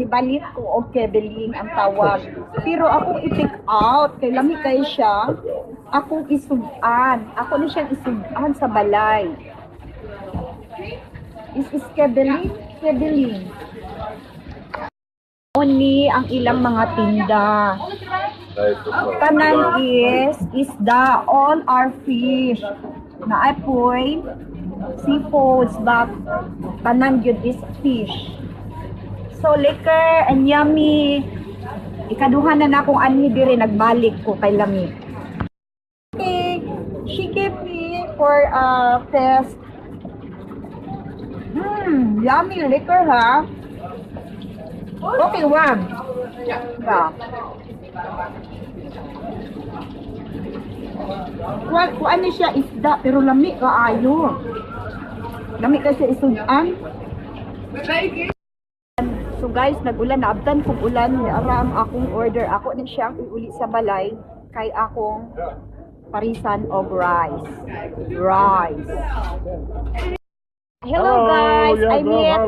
gibalit ko og Kibbiling ang tawag. Pero ako i-pick out kay lami kay siya. Akong isugan. Ako na siyang isugan sa balay. Is Kibbiling? Kibbiling. Only ang ilang mga tinda. Kanan is isda. All are fish. Naapoy seafoods, but kanan yun is fish. So liquor and yummy. Ikaduhan na akong anhi dire, nagbalik ko kay lami. Okay, she gave me for a test. Yummy liquor ha. Okay, wag. Yeah. Kung ano siya isda, pero lami kaayo. Lami kasi isudan. So guys, nagulan na abdan kung ulan, aram akong order. Ako na siyang iuli sa balay kay akong parisan of rice. Hello guys, I met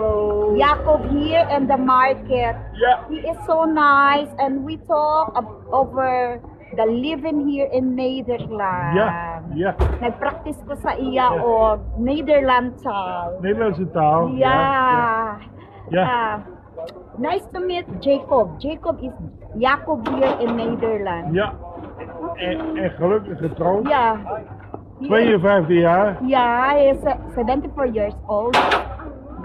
Jacob here in the market. Yeah. He is so nice and we talk over the living here in Nederland. Ja. Nagpractice ko sa iya o Nederland taal. Nederlandse taal. Yeah. Ja. Nice to meet Jacob. Jacob is Jacob here in Nederland. Ja. En gelukkig getrouwd. Yeah. 52 jaar. Yeah, he is 74 years old.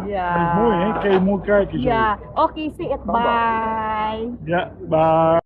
Yeah. Dat is mooi, hè? Kun je mooi kijken zo. Yeah. Okay, see it. Bye. Ja, bye.